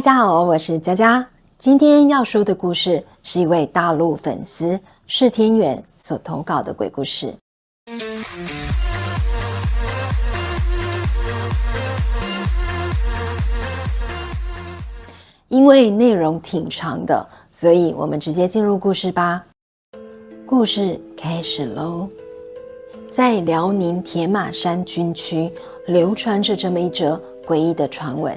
大家好，我是佳佳。今天要说的故事是一位大陆粉丝释天远所投稿的鬼故事。因为内容挺长的，所以我们直接进入故事吧。故事开始喽。在辽宁铁马山军区流传着这么一则诡异的传闻。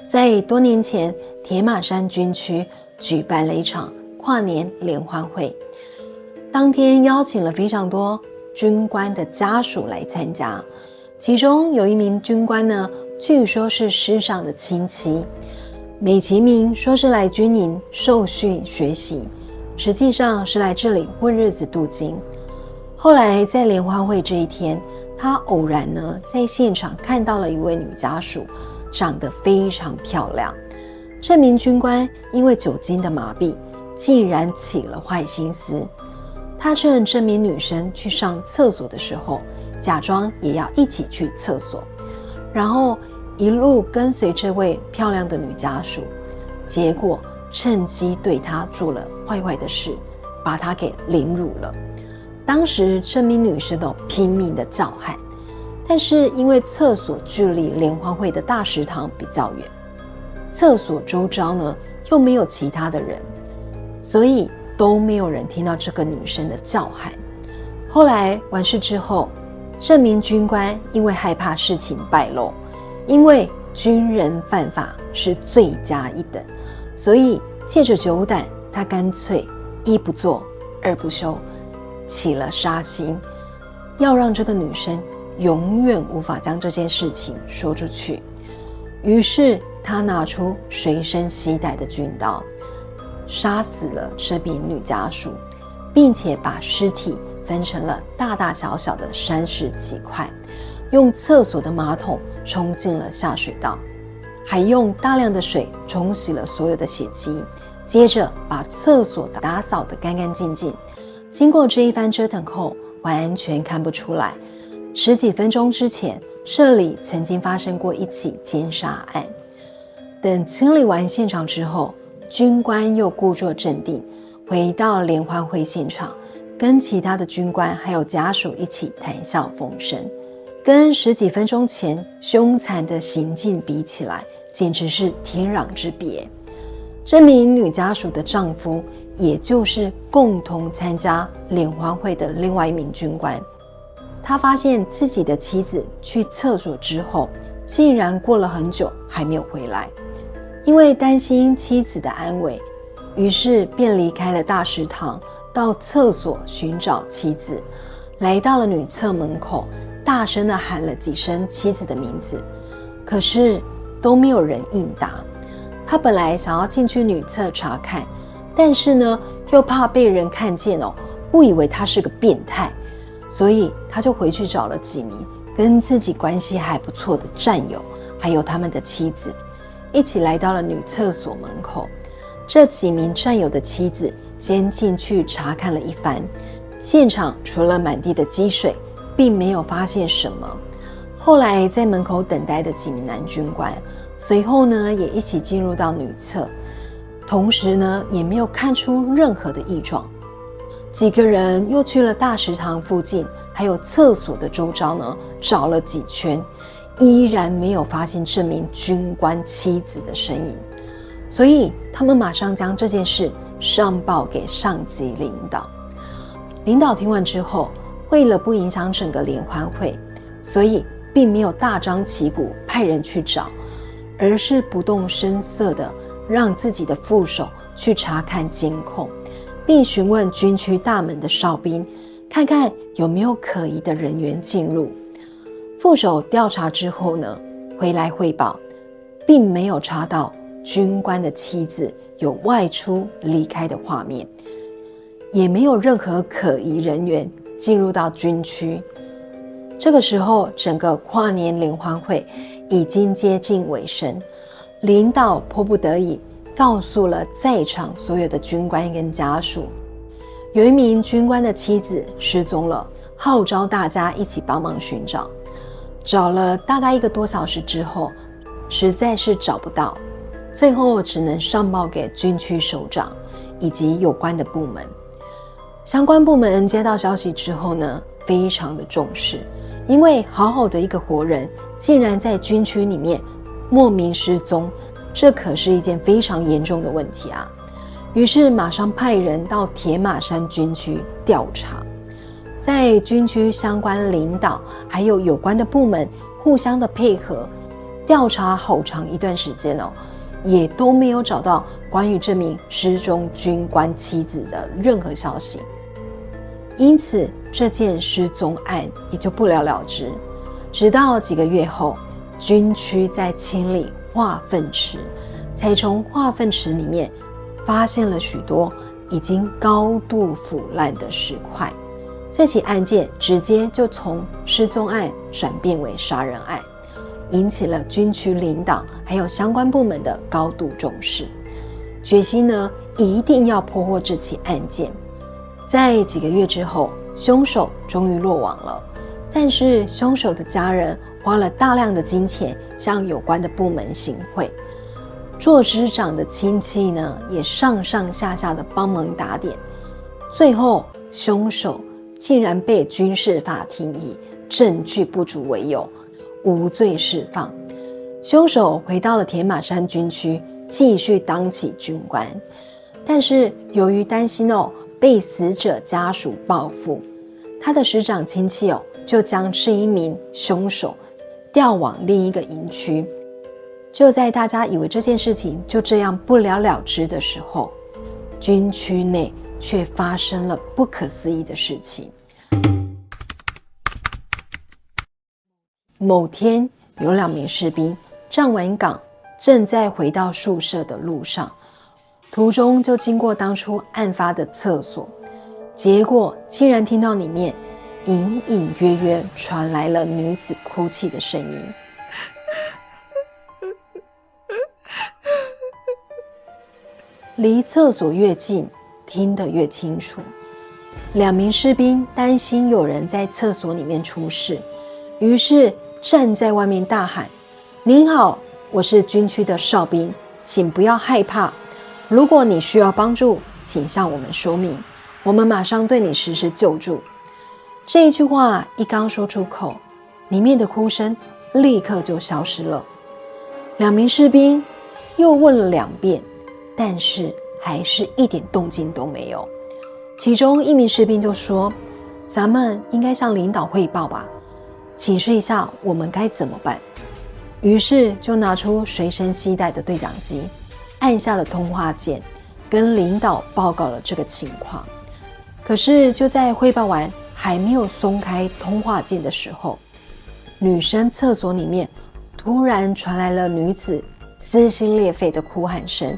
在多年前，铁马山军区举办了一场跨年联欢会，当天邀请了非常多军官的家属来参加，其中有一名军官呢，据说是师长的亲戚，美其名说是来军营受训学习，实际上是来这里混日子镀金。后来在联欢会这一天，他偶然呢在现场看到了一位女家属，长得非常漂亮。这名军官因为酒精的麻痹，竟然起了坏心思。他趁这名女生去上厕所的时候，假装也要一起去厕所，然后一路跟随这位漂亮的女家属，结果趁机对她做了坏坏的事，把她给凌辱了。当时这名女生拼命的叫喊，但是因为厕所距离联欢会的大食堂比较远，厕所周遭呢又没有其他的人，所以都没有人听到这个女生的叫喊。后来完事之后，这名军官因为害怕事情败露，因为军人犯法是罪加一等，所以借着酒胆，他干脆一不做二不休，起了杀心，要让这个女生永远无法将这件事情说出去。于是他拿出随身携带的军刀，杀死了这名女家属，并且把尸体分成了大大小小的30几块，用厕所的马桶冲进了下水道，还用大量的水冲洗了所有的血迹，接着把厕所打扫得干干净净。经过这一番折腾后，完全看不出来10几分钟之前这里曾经发生过一起奸杀案。等清理完现场之后，军官又故作镇定，回到联欢会现场，跟其他的军官还有家属一起谈笑风生，跟10几分钟前凶残的行径比起来，简直是天壤之别。这名女家属的丈夫，也就是共同参加联欢会的另外一名军官，他发现自己的妻子去厕所之后，竟然过了很久还没有回来。因为担心妻子的安危，于是便离开了大食堂，到厕所寻找妻子。来到了女厕门口，大声地喊了几声妻子的名字，可是都没有人应答。他本来想要进去女厕查看，但是呢又怕被人看见误以为他是个变态，所以他就回去找了几名跟自己关系还不错的战友，还有他们的妻子，一起来到了女厕所门口。这几名战友的妻子先进去查看了一番，现场除了满地的积水，并没有发现什么。后来在门口等待的几名男军官，随后呢也一起进入到女厕，同时呢也没有看出任何的异状。几个人又去了大食堂附近还有厕所的周遭呢找了几圈，依然没有发现这名军官妻子的身影，所以他们马上将这件事上报给上级领导。领导听完之后，为了不影响整个联欢会，所以并没有大张旗鼓派人去找，而是不动声色的让自己的副手去查看监控，并询问军区大门的哨兵，看看有没有可疑的人员进入。副手调查之后呢，回来汇报，并没有查到军官的妻子有外出离开的画面，也没有任何可疑人员进入到军区。这个时候，整个跨年联欢会已经接近尾声，领导迫不得已告诉了在场所有的军官跟家属，有一名军官的妻子失踪了，号召大家一起帮忙寻找。找了大概1个多小时之后，实在是找不到，最后只能上报给军区首长以及有关的部门。相关部门接到消息之后呢，非常的重视，因为好好的一个活人竟然在军区里面莫名失踪，这可是一件非常严重的问题啊。于是马上派人到铁马山军区调查，在军区相关领导还有有关的部门互相的配合，调查好长一段时间哦，也都没有找到关于这名失踪军官妻子的任何消息。因此这件失踪案也就不了了之。直到几个月后，军区在清理化粪池，才从化粪池里面发现了许多已经高度腐烂的石块。这起案件直接就从失踪案转变为杀人案，引起了军区领导还有相关部门的高度重视，决心呢一定要破获这起案件。在几个月之后，凶手终于落网了，但是凶手的家人花了大量的金钱向有关的部门行贿，做师长的亲戚呢也上上下下的帮忙打点，最后凶手竟然被军事法庭以证据不足为由无罪释放。凶手回到了铁马山军区继续当起军官，但是由于担心被死者家属报复，他的师长亲戚就将这一名凶手调往另一个营区。就在大家以为这件事情就这样不了了之的时候，军区内却发生了不可思议的事情。某天，有2名士兵站完岗，正在回到宿舍的路上，途中就经过当初案发的厕所，结果竟然听到里面隐隐约约传来了女子哭泣的声音。离厕所越近，听得越清楚。2名士兵担心有人在厕所里面出事，于是站在外面大喊：您好，我是军区的哨兵，请不要害怕，如果你需要帮助，请向我们说明，我们马上对你实施救助。这一句话一刚说出口，里面的哭声立刻就消失了。2名士兵又问了2遍，但是还是一点动静都没有。其中1名士兵就说：咱们应该向领导汇报吧，请示一下我们该怎么办。于是就拿出随身携带的对讲机，按下了通话键，跟领导报告了这个情况。可是就在汇报完还没有松开通话键的时候，女生厕所里面突然传来了女子撕心裂肺的哭喊声。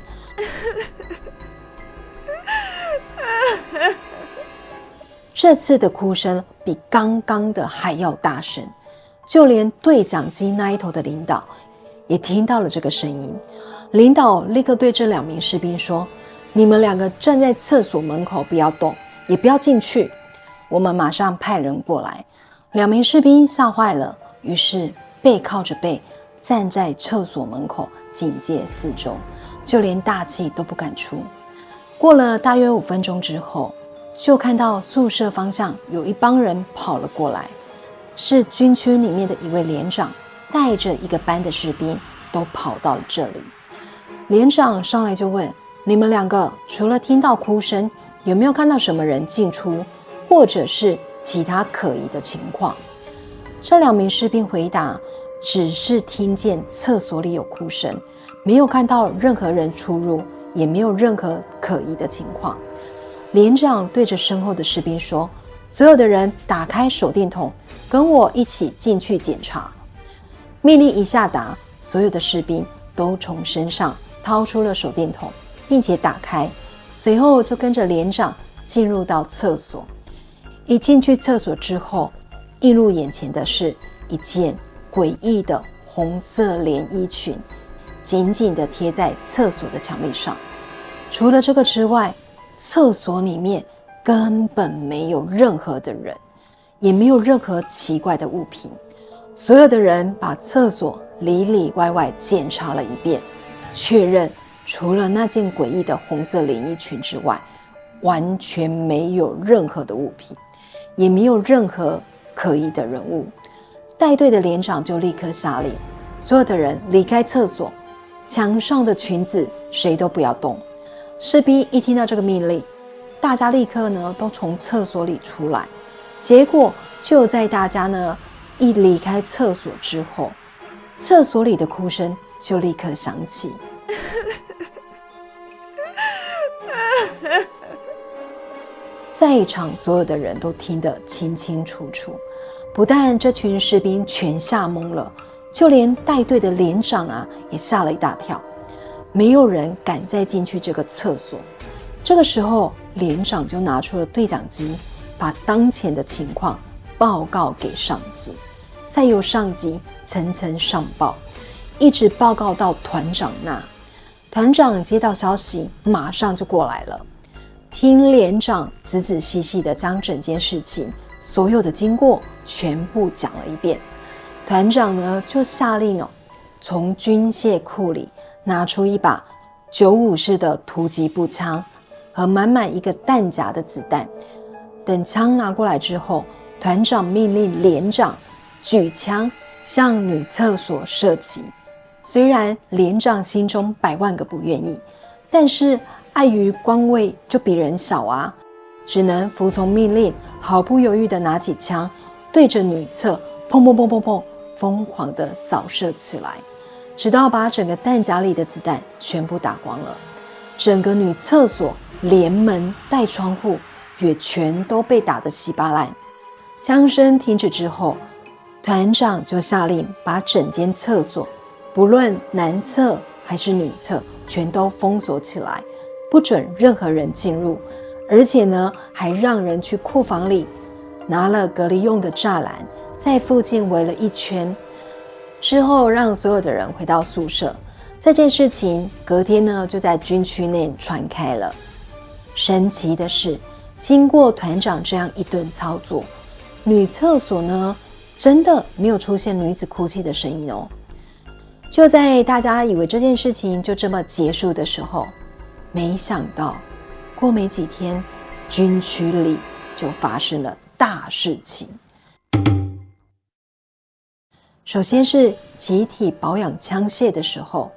这次的哭声比刚刚的还要大声，就连对讲机那一头的领导也听到了这个声音。领导立刻对这2名士兵说：你们2个站在厕所门口，不要动，也不要进去，我们马上派人过来。2名士兵吓坏了，于是背靠着背站在厕所门口警戒四周，就连大气都不敢出。过了大约5分钟之后，就看到宿舍方向有一帮人跑了过来，是军区里面的一位连长带着一个班的士兵都跑到了这里。连长上来就问：你们2个除了听到哭声，有没有看到什么人进出，或者是其他可疑的情况？这2名士兵回答：只是听见厕所里有哭声，没有看到任何人出入，也没有任何可疑的情况。连长对着身后的士兵说：所有的人打开手电筒，跟我一起进去检查。命令一下达，所有的士兵都从身上掏出了手电筒，并且打开，随后就跟着连长进入到厕所。一进去厕所之后，映入眼前的是一件诡异的红色连衣裙，紧紧地贴在厕所的墙壁上。除了这个之外，厕所里面根本没有任何的人，也没有任何奇怪的物品。所有的人把厕所里里外外检查了一遍，确认除了那件诡异的红色连衣裙之外，完全没有任何的物品，也没有任何可疑的人物。带队的连长就立刻下令，所有的人离开厕所，墙上的裙子谁都不要动。士兵一听到这个命令，大家立刻呢都从厕所里出来。结果就在大家呢一离开厕所之后，厕所里的哭声就立刻响起。在场所有的人都听得清清楚楚，不但这群士兵全吓懵了，就连带队的连长啊也吓了一大跳。没有人敢再进去这个厕所。这个时候，连长就拿出了对讲机，把当前的情况报告给上级，再由上级层层上报，一直报告到团长那。团长接到消息，马上就过来了，听连长仔仔细细的将整件事情所有的经过全部讲了一遍。团长呢就下令从军械库里拿出一把9.5式的突击步枪和满满一个弹夹的子弹。等枪拿过来之后，团长命令连长举枪向女厕所射击。虽然连长心中100万个不愿意，但是碍于官位就比人小啊，只能服从命令，毫不犹豫地拿起枪，对着女厕砰砰砰砰砰疯狂地扫射起来，直到把整个弹夹里的子弹全部打光了。整个女厕所连门带窗户也全都被打得稀巴烂。枪声停止之后，团长就下令把整间厕所不论男厕还是女厕全都封锁起来，不准任何人进入。而且呢，还让人去库房里拿了隔离用的栅栏，在附近围了一圈，之后让所有的人回到宿舍。这件事情隔天呢就在军区内传开了。神奇的是，经过团长这样一顿操作，女厕所呢真的没有出现女子哭泣的声音哦。就在大家以为这件事情就这么结束的时候，没想到过没几天，军区里就发生了大事情。首先是集体保养枪械的时候，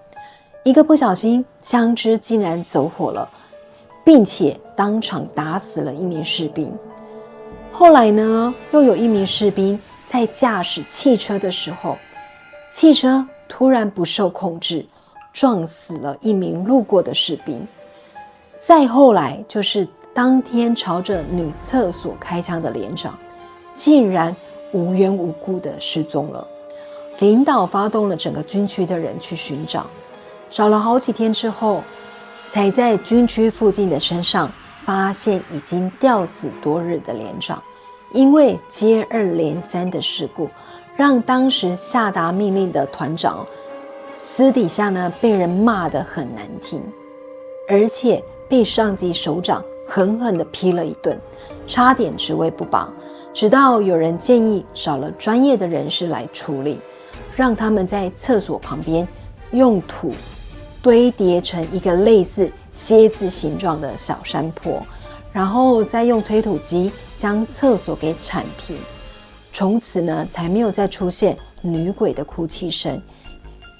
一个不小心，枪支竟然走火了，并且当场打死了一名士兵。后来呢，又有一名士兵在驾驶汽车的时候，汽车突然不受控制，撞死了一名路过的士兵。再后来就是当天朝着女厕所开枪的连长，竟然无缘无故的失踪了。领导发动了整个军区的人去寻找，找了好几天之后，才在军区附近的山上发现已经吊死多日的连长。因为接二连三的事故，让当时下达命令的团长私底下呢被人骂得很难听，而且被上级首长狠狠地批了一顿，差点职位不保。直到有人建议找了专业的人士来处理，让他们在厕所旁边用土堆叠成一个类似蝎子形状的小山坡，然后再用推土机将厕所给铲平。从此呢，才没有再出现女鬼的哭泣声，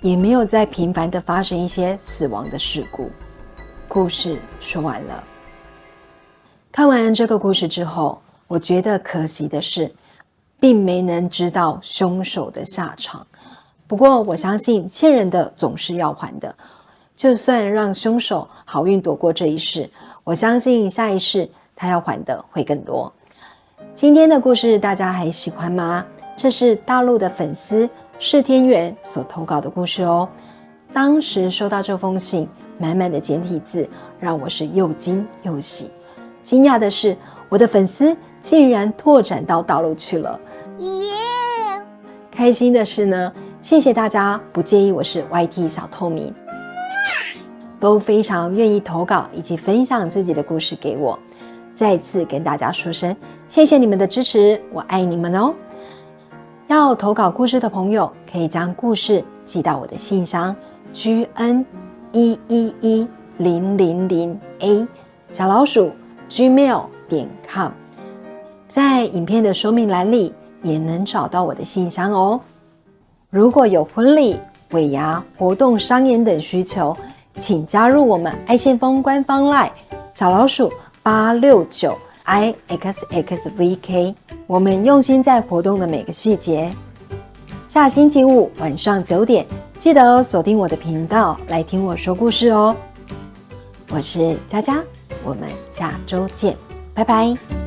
也没有再频繁的发生一些死亡的事故。故事说完了。看完这个故事之后，我觉得可惜的是，并没能知道凶手的下场。不过我相信欠人的总是要还的，就算让凶手好运躲过这一世，我相信下一世他要还的会更多。今天的故事大家还喜欢吗？这是大陆的粉丝释天元所投稿的故事哦。当时收到这封信，满满的简体字，让我是又惊又喜。惊讶的是，我的粉丝竟然拓展到大陆去了。开心的是呢，谢谢大家不介意我是 YT 小透明，都非常愿意投稿以及分享自己的故事给我。再次跟大家说声谢谢你们的支持，我爱你们哦。要投稿故事的朋友，可以将故事寄到我的信箱 1111000A 小老鼠 gmail.com。 在影片的说明栏里也能找到我的信箱哦。如果有婚礼、尾牙、活动、商演等需求，请加入我们爱先锋官方 LINE 小老鼠869IXXVK， 我们用心在活动的每个细节。下星期五晚上9点，记得锁定我的频道来听我说故事哦。我是佳佳，我们下周见，拜拜。